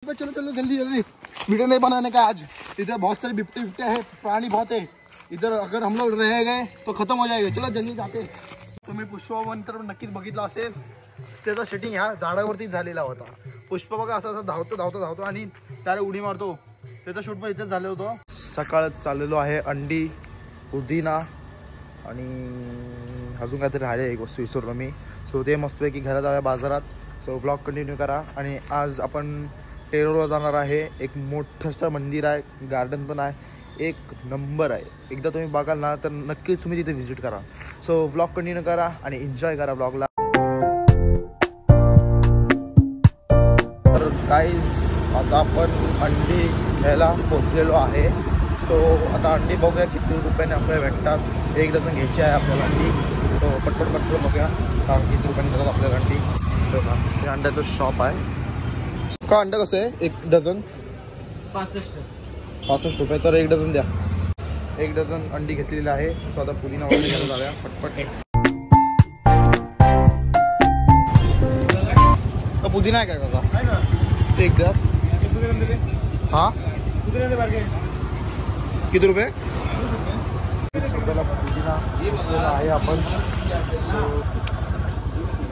चलो चलो जल्दी जल्दी, वीडियो नहीं बनाने का आज। इधर बहुत सारे बिपटे बिपटे है, प्राणी बहुत है इधर, अगर हम लोग रह गए तो खत्म हो जाएगा। चलो जल्दी जाते। तुम्ही पुष्पवन तर नक्कीच बघितलं असेल, त्याचा शूटिंग ह्या झाडावरती झालेला होता। पुष्प बघा असं धावतो धावतो धावतो आणि त्याला उडी मारतो, त्याचा शूट पण इथेच झालं होतं। सकाळ चाललेलो आहे, अंडी, पुदिना आणि अजून काहीतरी राहिले, एक वस्तू विसरलो मी। सो ते मस्तपैकी घरात जाऊया बाजारात। सो ब्लॉग कंटिन्यू करा। आणि आज आपण टेरोला जाणार आहे। एक मोठंसं मंदिर आहे, गार्डन पण आहे, एक नंबर आहे। एकदा तुम्ही बघाल ना तर नक्कीच तुम्ही तिथे व्हिजिट करा। सो ब्लॉग कंटिन्यू करा आणि एन्जॉय करा ब्लॉगला। तर गाईज आता आपण अंडी घ्यायला पोचलेलो आहे। सो आता अंडी बघूया किती रुपयाने आपल्याला भेटतात। एक डझन घ्यायची आहे आपल्याला अंडी। तो पटपट बघूया किती रुपयाने देतात आपल्याला अंडी। हे अंड्याचं शॉप आहे। का अंडा कसं आहे एक डझन? 65 रुपये। तर एक डझन द्या। एक डझन अंडी घेतलेली आहे। सो आता पुदिना वगैरे घ्यायला जाऊया पटपट। पुदिना आहे काय काका? ते एक द्या। हां किती रुपये? 20 रुपयाला पुदिना आहे आपण।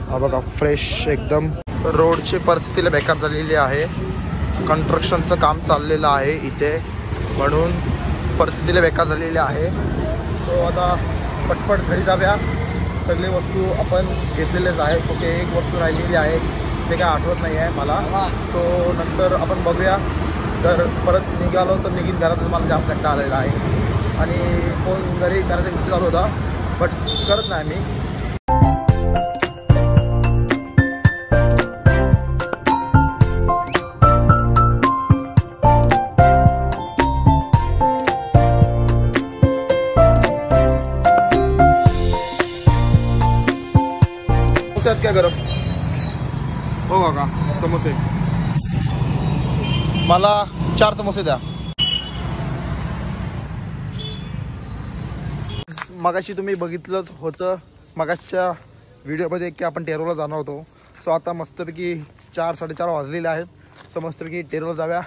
हा बघा फ्रेश एकदम। रोडची परिस्थितीला बेकार झालेली आहे, कन्स्ट्रक्शनचं काम चाललेलं आहे इथे, म्हणून परिस्थितीला बेकार झालेली आहे। सो आता पटपट घरी जाऊया। सगळे वस्तू आपण घेतलेलेच आहे, कुठे एक वस्तू राहिलेली आहे ते काय आठवत नाही आहे मला। सो नंतर आपण बघूया। जर परत निघालो तर निघीन घरात मला जाम कंटाळा आलेला आहे आणि फोन घरी करायचा विचार चालू होता बट करत नाही मी। क्या गरम हो का समोसे? मला 4 समोसे द्या। मगाशी तुम्ही बघितलंच होतं मगाच्या व्हिडिओमध्ये की आपण टेरोला जाणार होतो। सो आता मस्तपैकी 4-4:30 वाजलेले आहेत। सो मस्तपैकी टेरोला जाऊया।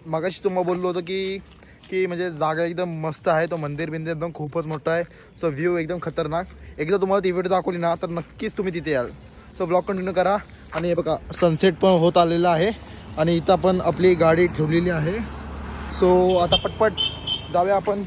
मगाशी तुम्हाला बोललो होतो की म्हणजे जागा एकदम मस्त आहे, तो मंदिर बिंदिर एकदम खूपच मोठं आहे। सो व्ह्यू एकदम खतरनाक। एकदा तुम्हाला ती व्हिडिओ दाखवली ना तर नक्कीच तुम्ही तिथे याल। सो ब्लॉग कंटिन्यू करा। आणि हे बघा सनसेट पण होत आलेला आहे आणि इथं आपण आपली गाडी ठेवलेली आहे। सो आता पटपट जाऊया आपण।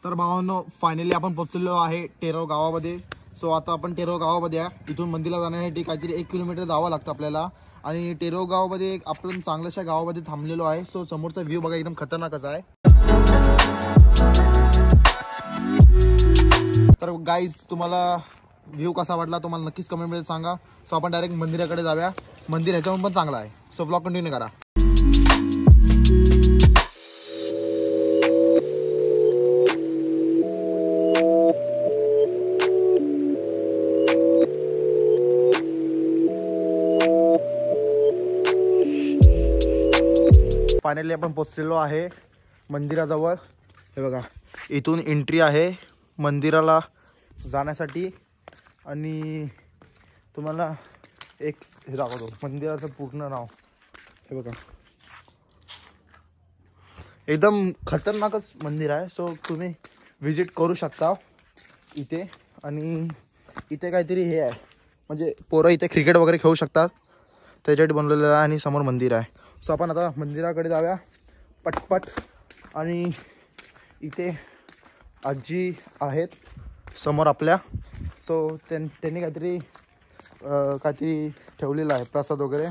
तर भावांनो फायनली आपण पोहोचलेलो आहे टेरो गावामध्ये। सो आता आपण टेरो गावामध्ये आहे। इथून मंदिरला जाण्यासाठी काहीतरी 1 किलोमीटर जावं लागतं आपल्याला। आणि टेरो गावामध्ये आपण चांगल्याशा गावामध्ये थांबलेलो आहे। सो समोरचा व्ह्यू बघा एकदम खतरनाकच आहे। तर गाईज तुम्हाला व्ह्यू कसा वाटला तुम्हाला नक्कीच कमेंटमध्ये सांगा। सो आपण डायरेक्ट मंदिराकडे जाऊया। मंदिर ह्याच्याहून पण चांगलं आहे। सो ब्लॉग कंटिन्यू करा। फायनली आपण पोचलेलो आहे मंदिराजवळ। हे बघा इथून एंट्री आहे मंदिराला जाण्यासाठी। आणि तुम्हाला एक हे दाखवतो मंदिराचं पूर्ण नाव। हे बघा एकदम खतरनाकच मंदिर आहे। सो तुम्ही विजिट करू शकता इथे। आणि इथे काहीतरी हे आहे म्हणजे पोरं इथे क्रिकेट वगैरे खेळू शकतात, त्याच्यासाठी बनवलेलं आहे। आणि समोर मंदिर आहे। सो आपण आता मंदिराकडे जाऊया पटपट। आणि इथे आजी आहेत समोर आपल्या. सो त्यांनी काहीतरी ठेवलेलं आहे प्रसाद वगैरे.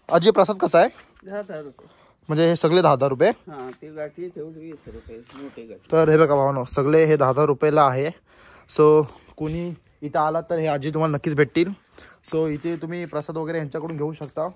आजी प्रसाद कसा आहे? 10,000 रुपये. म्हणजे हे सगळे 10,000 रुपये. हां, ती गाठी तेवढी 20 रुपये मोठी गाठी. तर हे बघा भावानो, सगळे हे 10,000 रुपयाला आहे. सो कोणी इथं आला तर हे आजी तुम्हाला नक्कीच भेटतील. सो इथे तुम्ही प्रसाद वगैरे यांच्याकडून घेऊ शकता.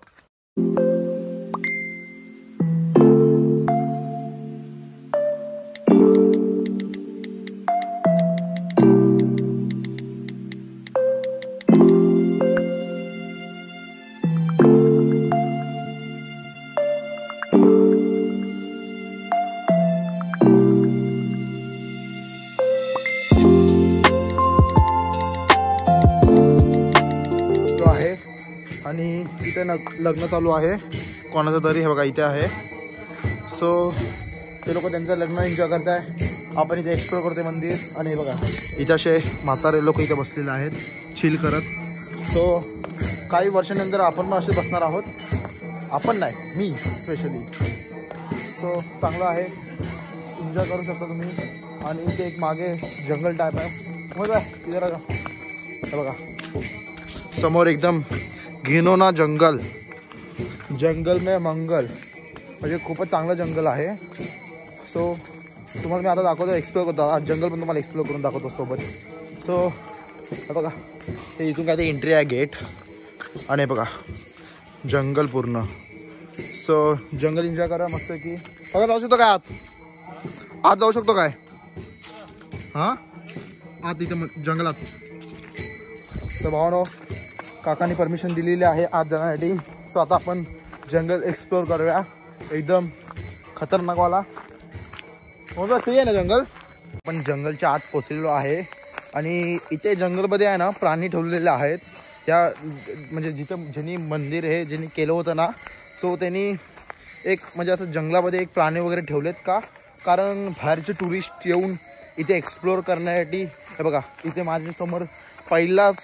आणि इथे लग्न चालू आहे कोणाचं तरी. हे बघा इथे आहे. सो ते लोक त्यांचं लग्न एन्जॉय करत आहे. आपण इथे एक्सप्लोर करतोय मंदिर. आणि हे बघा इथे असे म्हातारे लोक इथे बसलेले आहेत चिल करत. सो काही वर्षानंतर आपण पण असे बसणार आहोत. आपण नाही, मी स्पेशली. सो चांगलं आहे, एन्जॉय करू शकता तुम्ही. आणि इथे एक मागे जंगल टाईप आहे. मग इथे बघा समोर एकदम घिनोना जंगल. जंगल में मंगल म्हणजे खूपच चांगलं जंगल आहे. सो तुम्हाला मी आता दाखवतो, एक्सप्लोर करतो. आज जंगल पण तुम्हाला एक्सप्लोर करून दाखवतो सोबत. सो बघा हे इथून काहीतरी एंट्री आहे गेट. आणि बघा जंगल पूर्ण. सो जंगल एन्जॉय करा मस्त की. बघा जाऊ शकतो काय आत जाऊ शकतो काय? हां आत इथे जंगलात. तर भावानो काकांनी परमिशन दिलेली आहे आत जाण्यासाठी. सो आता आपण जंगल एक्सप्लोर करूया. एकदम खतरनाकवाला हो सही आहे ना जंगल. आपण जंगलच्या आत पोचलेलो आहे. आणि इथे जंगलमध्ये आहे ना प्राणी ठेवलेले आहेत. त्या म्हणजे जिथं ज्यांनी मंदिर हे ज्यांनी केलं होतं ना, सो त्यांनी एक म्हणजे असं जंगलामध्ये एक प्राणी वगैरे ठेवलेत का, कारण बाहेरचे टुरिस्ट येऊन इथे एक्सप्लोर करण्यासाठी. हे बघा इथे माझ्यासमोर पहिलाच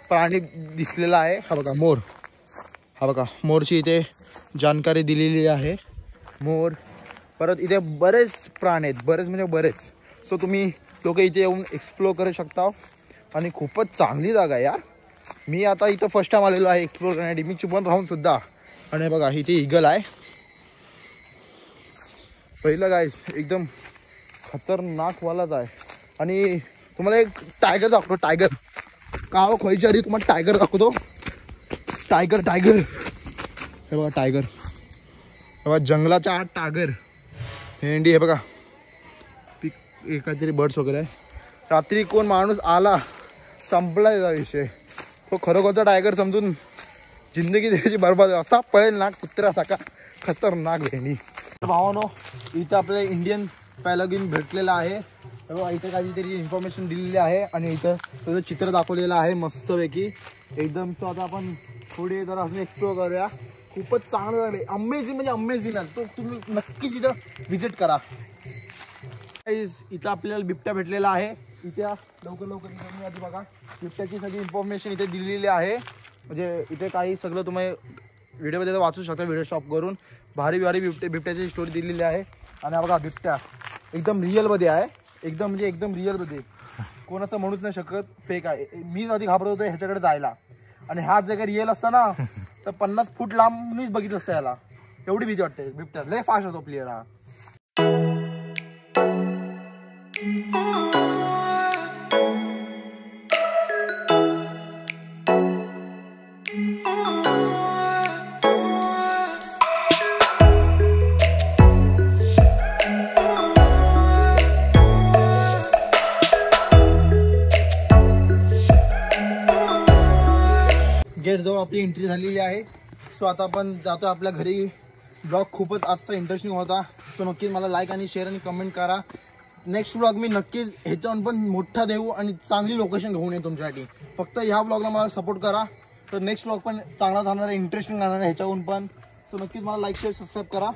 प्राणी दिसलेला आहे. हा बघा मोर. हा बघा मोरची इथे जानकारी दिलेली आहे. मोर. परत इथे बरेच प्राणी आहेत, बरेच म्हणजे बरेच. सो तुम्ही लोक इथे येऊन एक्सप्लोर करू शकता. आणि खूपच चांगली जागा आहे यार. मी आता इथं फर्स्ट टाइम आलेलो आहे एक्सप्लोर करण्यासाठी, मी चुपून राहून सुद्धा. आणि बघा इथे ईगल आहे पहिलं गाईस, एकदम खतरनाकवालाच आहे. आणि तुम्हाला एक टायगर दाखवतो. टायगर काव खोयच्या आधी तुम्हाला टायगर दाखवतो. टायगर टायगर हे बघा टायगर. हे बघा जंगलाच्या आत टायगर. हेंडी हे बघा काहीतरी बर्ड्स वगैरे आहे. रात्री कोण माणूस आला संपला याचा विषय. तो खरोखरचा टायगर समजून जिंदगी त्याची बरबाद. असा पळेल ना कुत्र्यासारखा खतरनाक भेंडी. भावानो इथं आपल्याला इंडियन पॅलगिन भेटलेला आहे. इथं काहीतरी इन्फॉर्मेशन दिलेली आहे. आणि इथं त्याचं चित्र दाखवलेलं आहे मस्तपैकी एकदम. सो आता आपण थोडी जरा अजून एक्सप्लोर करूया. खूपच चांगलं झालं, अमेझिंग म्हणजे अमेझिंग आहे. तो तुम्ही नक्कीच इथं व्हिजिट करा. इथं आपल्याला बिबट्या भेटलेला आहे. इथे लवकर लवकर इथं आधी बघा बिबट्याची सगळी इन्फॉर्मेशन इथे दिलेली आहे. म्हणजे इथे काही सगळं तुम्ही व्हिडिओमध्ये वाचू शकता. व्हिडिओ शॉप करून भारी भारी बिबट्याची स्टोरी दिलेली आहे. आणि बघा बिबट्या एकदम रिअलमध्ये आहे. एकदम म्हणजे एकदम रिअलमध्ये. कोण असं म्हणूच नाही शकत फेक आहे. मी आधी घाबरत होतो ह्याच्याकडे जायला. आणि हाच जर रिअल असता ना तर 50 फूट लांबनीच बघितलं असतं याला. एवढी भीती वाटते बिबट्या. लय फास्ट होतो प्लेयर हा. गेट जवळ आपली एंट्री झालेली आहे. सो आता आपण जातो आपल्या घरी. ब्लॉग खूपच आजचा इंटरेस्टिंग होता. सो नक्कीच मला लाईक आणि शेअर आणि कमेंट करा. नेक्स्ट ब्लॉग मी नक्कीच ह्याच्यावर पण मोठा देऊ आणि चांगली लोकेशन घेऊन येईल तुमच्यासाठी. फक्त ह्या ब्लॉगला मला सपोर्ट करा तर नेक्स्ट ब्लॉग पण चांगला जाणार आहे, इंटरेस्टिंग राहणार आहे ह्याच्याहून पण. सो नक्कीच मला लाईक शेअर सबस्क्राईब करा.